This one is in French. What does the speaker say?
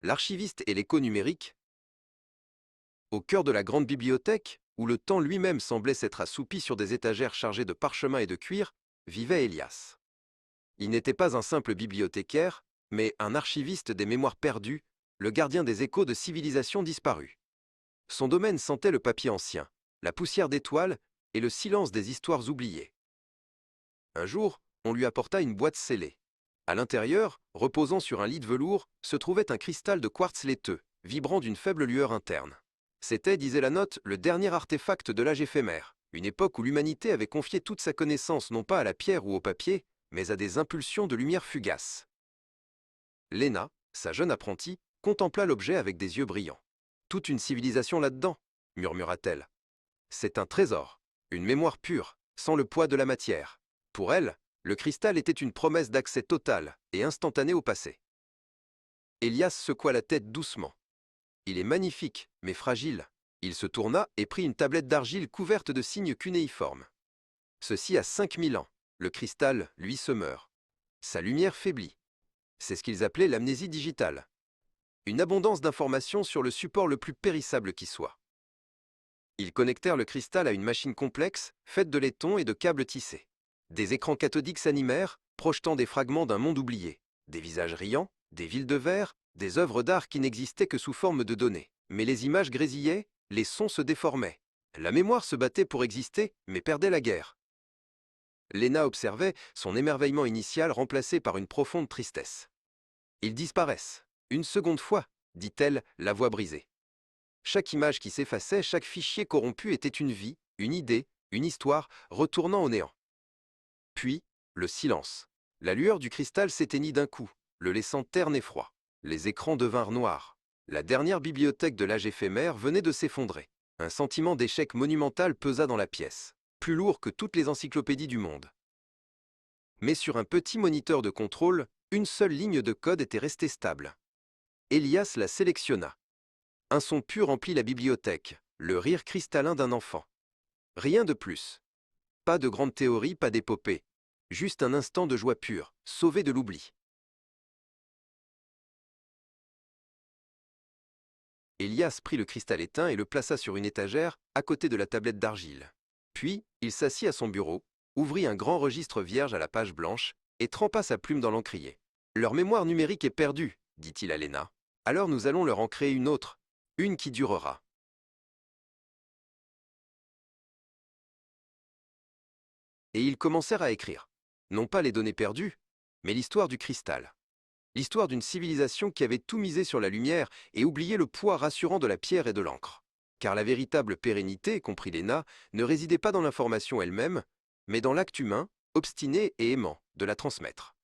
l'archiviste et l'écho numérique. Au cœur de la grande bibliothèque, où le temps lui-même semblait s'être assoupi sur des étagères chargées de parchemins et de cuir, vivait Elias. Il n'était pas un simple bibliothécaire, mais un archiviste des mémoires perdues, le gardien des échos de civilisations disparues. Son domaine sentait le papier ancien, la poussière d'étoiles et le silence des histoires oubliées. Un jour, on lui apporta une boîte scellée. À l'intérieur, reposant sur un lit de velours, se trouvait un cristal de quartz laiteux, vibrant d'une faible lueur interne. C'était, disait la note, le dernier artefact de l'âge éphémère, une époque où l'humanité avait confié toute sa connaissance non pas à la pierre ou au papier, mais à des impulsions de lumière fugaces. Léna, sa jeune apprentie, contempla l'objet avec des yeux brillants. « Toute une civilisation là-dedans » murmura-t-elle. « C'est un trésor, une mémoire pure, sans le poids de la matière. » Pour elle, le cristal était une promesse d'accès total et instantané au passé. Elias secoua la tête doucement. « Il est magnifique, mais fragile. » Il se tourna et prit une tablette d'argile couverte de signes cunéiformes. « Ceci a 5000 ans. Le cristal, lui, se meurt. Sa lumière faiblit. C'est ce qu'ils appelaient l'amnésie digitale. Une abondance d'informations sur le support le plus périssable qui soit. » Ils connectèrent le cristal à une machine complexe, faite de laiton et de câbles tissés. Des écrans cathodiques s'animèrent, projetant des fragments d'un monde oublié. Des visages riants, des villes de verre, des œuvres d'art qui n'existaient que sous forme de données. Mais les images grésillaient, les sons se déformaient. La mémoire se battait pour exister, mais perdait la guerre. Léna observait, son émerveillement initial remplacé par une profonde tristesse. « Ils disparaissent. Une seconde fois, dit-elle, la voix brisée. Chaque image qui s'effaçait, chaque fichier corrompu était une vie, une idée, une histoire, retournant au néant. Puis, le silence. La lueur du cristal s'éteignit d'un coup, le laissant terne et froid. Les écrans devinrent noirs. La dernière bibliothèque de l'âge éphémère venait de s'effondrer. Un sentiment d'échec monumental pesa dans la pièce, plus lourd que toutes les encyclopédies du monde. Mais sur un petit moniteur de contrôle, une seule ligne de code était restée stable. Elias la sélectionna. Un son pur remplit la bibliothèque, le rire cristallin d'un enfant. Rien de plus. Pas de grande théorie, pas d'épopée. Juste un instant de joie pure, sauvé de l'oubli. Elias prit le cristal éteint et le plaça sur une étagère, à côté de la tablette d'argile. Puis, il s'assit à son bureau, ouvrit un grand registre vierge à la page blanche et trempa sa plume dans l'encrier. « Leur mémoire numérique est perdue, dit-il à Léna. Alors nous allons leur en créer une autre, une qui durera. » Et ils commencèrent à écrire. Non pas les données perdues, mais l'histoire du cristal. L'histoire d'une civilisation qui avait tout misé sur la lumière et oublié le poids rassurant de la pierre et de l'encre. Car la véritable pérennité, comprit Léna, ne résidait pas dans l'information elle-même, mais dans l'acte humain, obstiné et aimant, de la transmettre.